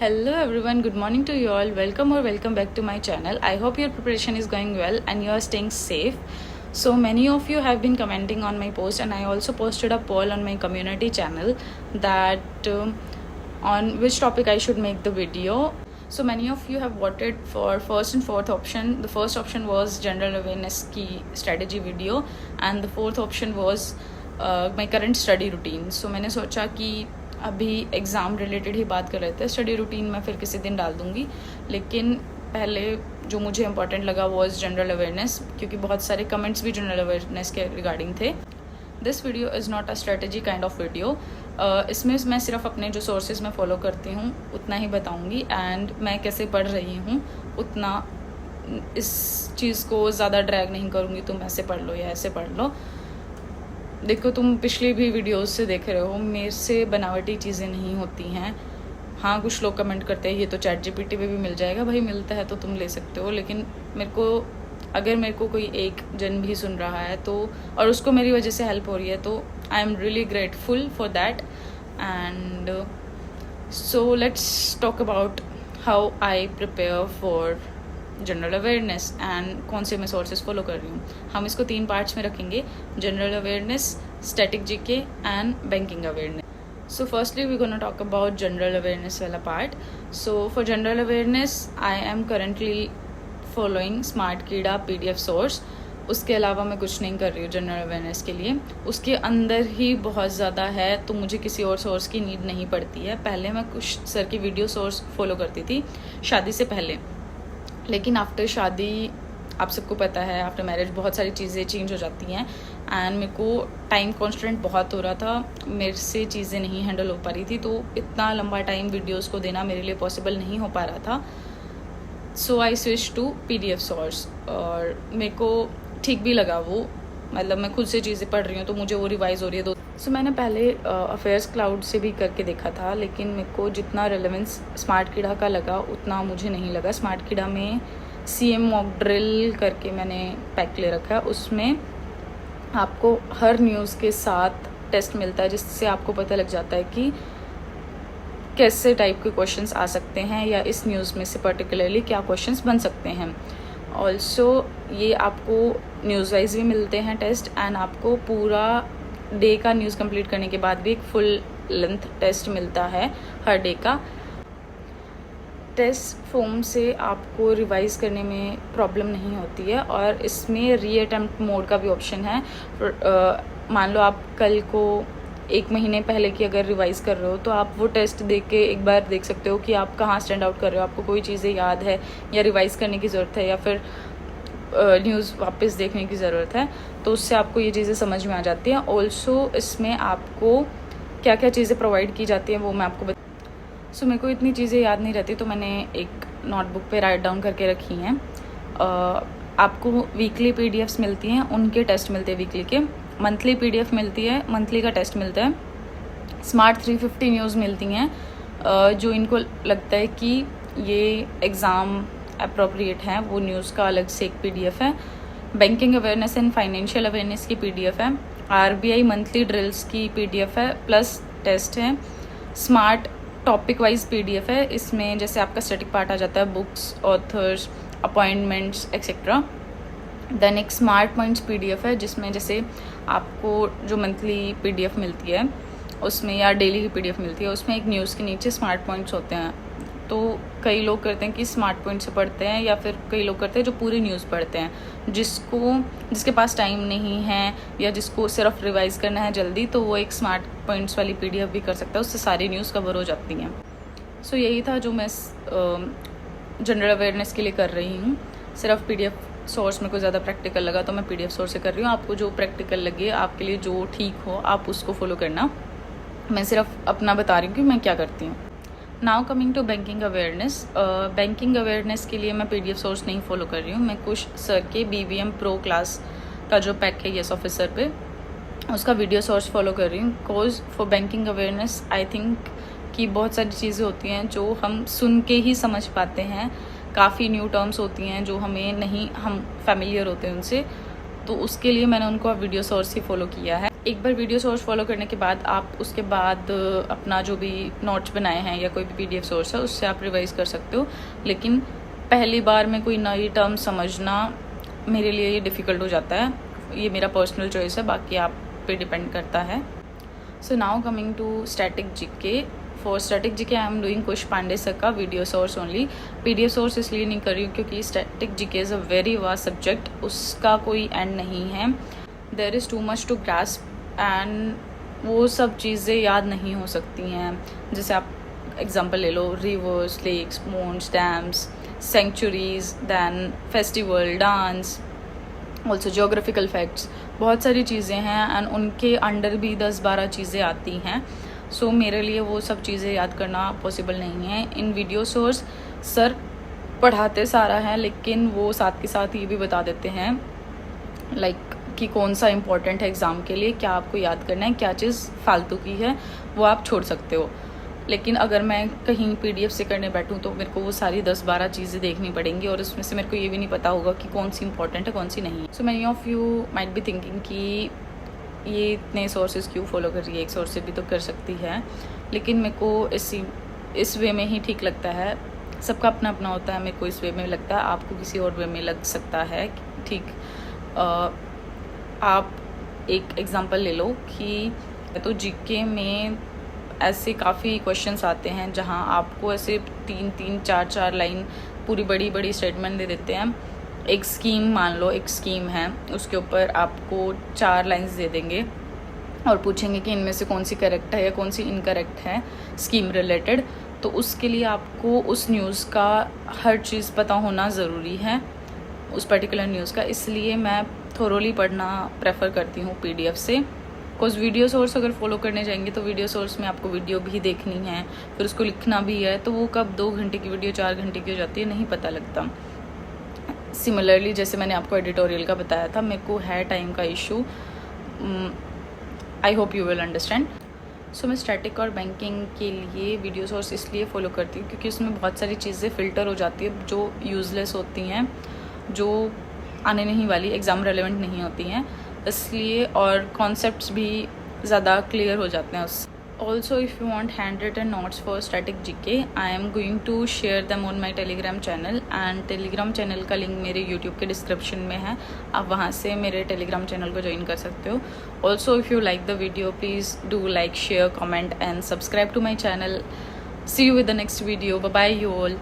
Hello everyone, good morning to you all. Welcome back to my channel. I hope your preparation is going well and you are staying safe. So many of you have been commenting on my post, and I also posted a poll on my community channel that on which topic I should make the video. So many of you have voted for first and fourth option. The first option was general awareness की strategy video and the fourth option was my current study routine. So मैंने सोचा कि अभी exam related ही बात कर रहे थे, study routine मैं फिर किसी दिन डाल दूँगी, लेकिन पहले जो मुझे इंपॉर्टेंट लगा वॉज जनरल अवेयरनेस, क्योंकि बहुत सारे कमेंट्स भी जनरल अवेयरनेस के रिगार्डिंग थे. This video is not a strategy kind of video. इसमें मैं सिर्फ अपने जो सोर्सेज मैं फॉलो करती हूँ उतना ही बताऊँगी, एंड मैं कैसे पढ़ रही हूँ उतना, इस चीज़ को ज़्यादा ड्रैग नहीं करूँगी तुम ऐसे पढ़ लो या ऐसे पढ़ लो. देखो, तुम पिछली भी वीडियोस से देख रहे हो, मेरे से बनावटी चीज़ें नहीं होती हैं. हाँ, कुछ लोग कमेंट करते हैं ये तो चैट जीपीटी पे भी मिल जाएगा. भाई मिलता है तो तुम ले सकते हो, लेकिन मेरे को कोई एक जन भी सुन रहा है तो, और उसको मेरी वजह से हेल्प हो रही है, तो I am really grateful for that. And so let's talk about how I prepare for general awareness and कौन से मैं सोर्सेज फॉलो कर रही हूँ. हम इसको 3 पार्ट्स में रखेंगे: general awareness, static GK and banking awareness. So firstly we gonna talk about general awareness वाला part. So for general awareness I am currently following smart Keeda PDF source. उसके अलावा मैं कुछ नहीं कर रही हूँ जनरल अवेयरनेस के लिए. उसके अंदर ही बहुत ज़्यादा है, तो मुझे किसी और सोर्स की नीड नहीं पड़ती है. पहले मैं कुछ सर की वीडियो सोर्स फॉलो करती थी शादी से पहले, लेकिन आफ्टर शादी आप सबको पता है आफ्टर मैरिज बहुत सारी चीज़ें चेंज हो जाती हैं, एंड मेरे को टाइम कॉन्स्टेंट बहुत हो रहा था, मेरे से चीज़ें नहीं हैंडल हो पा रही थी, तो इतना लंबा टाइम वीडियोस को देना मेरे लिए पॉसिबल नहीं हो पा रहा था. So I switch to PDF source, और मेरे को ठीक भी लगा वो. मतलब मैं खुद से चीज़ें पढ़ रही हूँ तो मुझे वो रिवाइज़ हो रही है. सो मैंने पहले अफेयर्स क्लाउड से भी करके देखा था, लेकिन मेरे को जितना रेलेवेंस स्मार्ट कीड़ा का लगा उतना मुझे नहीं लगा. स्मार्ट कीड़ा में CM मॉक ड्रिल करके मैंने पैक ले रखा है. उसमें आपको हर न्यूज़ के साथ टेस्ट मिलता है, जिससे आपको पता लग जाता है कि कैसे टाइप के क्वेश्चंस आ सकते हैं, या इस न्यूज़ में से पर्टिकुलरली क्या क्वेश्चंस बन सकते हैं. ऑल्सो ये आपको न्यूज़ वाइज भी मिलते हैं टेस्ट, एंड आपको पूरा डे का न्यूज़ कंप्लीट करने के बाद भी एक फुल लेंथ टेस्ट मिलता है हर डे का. टेस्ट फॉर्म से आपको रिवाइज़ करने में प्रॉब्लम नहीं होती है, और इसमें रीअटेम्प्ट मोड का भी ऑप्शन है. मान लो आप कल को 1 महीने पहले की अगर रिवाइज़ कर रहे हो, तो आप वो टेस्ट देख के एक बार देख सकते हो कि आप कहाँ स्टैंड आउट कर रहे हो, आपको कोई चीज़ें याद है या रिवाइज़ करने की ज़रूरत है, या फिर न्यूज़ वापस देखने की ज़रूरत है, तो उससे आपको ये चीज़ें समझ में आ जाती हैं. ऑल्सो इसमें आपको क्या क्या चीज़ें प्रोवाइड की जाती हैं वो मैं आपको सो मेरे को इतनी चीज़ें याद नहीं रहती, तो मैंने एक नोटबुक पे राइट डाउन करके रखी हैं. आपको वीकली PDFs मिलती हैं, उनके टेस्ट मिलते हैं वीकली के. मंथली PDF मिलती है, मंथली का टेस्ट मिलता है. स्मार्ट 350 न्यूज़ मिलती हैं, जो इनको लगता है कि ये एग्ज़ाम अप्रोप्रिएट हैं, वो न्यूज़ का अलग से एक PDF है. Banking awareness and financial awareness की PDF है. RBI मंथली ड्रिल्स की PDF है, प्लस टेस्ट है. स्मार्ट टॉपिक वाइज PDF है. इसमें जैसे आपका स्टैटिक पार्ट आ जाता है, books, authors, appointments etcetera. Then एक स्मार्ट पॉइंट्स PDF है, जिसमें जैसे आपको जो मंथली PDF मिलती है उसमें, या डेली की PDF मिलती है उसमें, एक न्यूज़ के नीचे स्मार्ट पॉइंट्स होते हैं. तो कई लोग करते हैं कि स्मार्ट पॉइंट से पढ़ते हैं, या फिर कई लोग करते हैं जो पूरी न्यूज़ पढ़ते हैं. जिसके पास टाइम नहीं है या जिसको सिर्फ रिवाइज़ करना है जल्दी, तो वो एक स्मार्ट पॉइंट्स वाली PDF भी कर सकता है, उससे सारी न्यूज़ कवर हो जाती हैं. सो यही था जो मैं जनरल अवेयरनेस के लिए कर रही हूँ. सिर्फ PDF सोर्स मेरे को ज़्यादा प्रैक्टिकल लगा तो मैं PDF सोर्स से कर रही हूँ. आपको जो प्रैक्टिकल लगे, आपके लिए जो ठीक हो, आप उसको फॉलो करना. मैं सिर्फ अपना बता रही हूँ कि मैं क्या करती हूँ. Now coming to banking awareness. Banking awareness के लिए मैं PDF सोर्स नहीं फॉलो कर रही हूँ. मैं कुछ सर के BVM प्रो क्लास का जो पैक है येस ऑफिसर पे, उसका वीडियो सोर्स फॉलो कर रही हूँ. Because for banking awareness I think कि बहुत सारी चीज़ें होती हैं जो हम सुन के ही समझ पाते हैं. काफ़ी न्यू टर्म्स होती हैं जो हम फैमिलियर होते हैं उनसे, तो उसके लिए मैंने उनको वीडियो सोर्स ही फॉलो किया है. एक बार वीडियो सोर्स फॉलो करने के बाद आप उसके बाद अपना जो भी नोट्स बनाए हैं या कोई भी PDF सोर्स है उससे आप रिवाइज़ कर सकते हो। लेकिन पहली बार में कोई नई टर्म समझना मेरे लिए ये डिफ़िकल्ट हो जाता है। ये मेरा पर्सनल चॉइस है, बाकी आप पे डिपेंड करता है। So now coming to static GK। For static GK I am doing Kush Pandey sir का video source only. PDF source इसलिए नहीं कर रही हूँ क्योंकि static GK is a very vast subject, उसका कोई एंड नहीं है। There is too much to grasp and वो सब चीज़ें याद नहीं हो सकती हैं। जैसे आप एग्जांपल ले लो, rivers, lakes, moons, dams, sanctuaries, then festival, dance, also geographical facts, बहुत सारी चीज़ें हैं एंड उनके अंडर भी 10-12 चीज़ें आती हैं। सो मेरे लिए वो सब चीज़ें याद करना पॉसिबल नहीं है। इन वीडियो सोर्स सर पढ़ाते सारा है, लेकिन वो साथ के साथ ये भी बता देते हैं कि कौन सा इम्पोर्टेंट है एग्ज़ाम के लिए, क्या आपको याद करना है, क्या चीज़ फालतू की है वो आप छोड़ सकते हो। लेकिन अगर मैं कहीं PDF से करने बैठूं तो मेरे को वो सारी 10-12 चीज़ें देखनी पड़ेंगी और उसमें से मेरे को ये भी नहीं पता होगा कि कौन सी इंपॉर्टेंट है कौन सी नहीं। So many of you might be thinking कि ये इतने सोर्सेज क्यों फॉलो कर रही है, एक सोर्स से भी तो कर सकती है। लेकिन मेरे को इस वे में ही ठीक लगता है। सबका अपना अपना होता है, मेरे को इस वे में लगता है, आपको किसी और वे में लग सकता है। ठीक, आप एक एग्ज़ाम्पल ले लो कि तो GK में ऐसे काफ़ी क्वेश्चंस आते हैं जहां आपको ऐसे 3-3, 4-4 लाइन पूरी बड़ी बड़ी स्टेटमेंट दे देते हैं। एक स्कीम, मान लो एक स्कीम है, उसके ऊपर आपको 4 लाइंस दे देंगे और पूछेंगे कि इनमें से कौन सी करेक्ट है या कौन सी इनकरेक्ट है स्कीम रिलेटेड। तो उसके लिए आपको उस न्यूज़ का हर चीज़ पता होना ज़रूरी है, उस पर्टिकुलर न्यूज़ का। इसलिए मैं थोरोली पढ़ना प्रेफर करती हूँ PDF से। बिकॉज वीडियो सोर्स अगर फॉलो करने जाएंगे तो वीडियो सोर्स में आपको वीडियो भी देखनी है, फिर उसको लिखना भी है, तो वो कब 2 घंटे की वीडियो 4 घंटे की हो जाती है नहीं पता लगता। सिमिलरली जैसे मैंने आपको एडिटोरियल का बताया था, मेरे को है टाइम का issue, I hope you will understand. So मैं स्टैटिक और बैंकिंग के लिए वीडियो सोर्स इसलिए फॉलो करती हूँ क्योंकि उसमें बहुत सारी चीज़ें फ़िल्टर हो जाती है जो यूज़लेस होती हैं, जो आने नहीं वाली, एग्ज़ाम रेलेवेंट नहीं होती हैं, इसलिए, और कॉन्सेप्ट्स भी ज़्यादा क्लियर हो जाते हैं उससे। Also if you want handwritten notes for static GK I am going to share them on my Telegram channel, and Telegram channel का लिंक मेरे यूट्यूब के डिस्क्रिप्शन में है, आप वहाँ से मेरे टेलीग्राम चैनल को ज्वाइन कर सकते हो। Also if you like the video please do like, share, comment and subscribe to my channel. See you with the next video. Bye bye you all.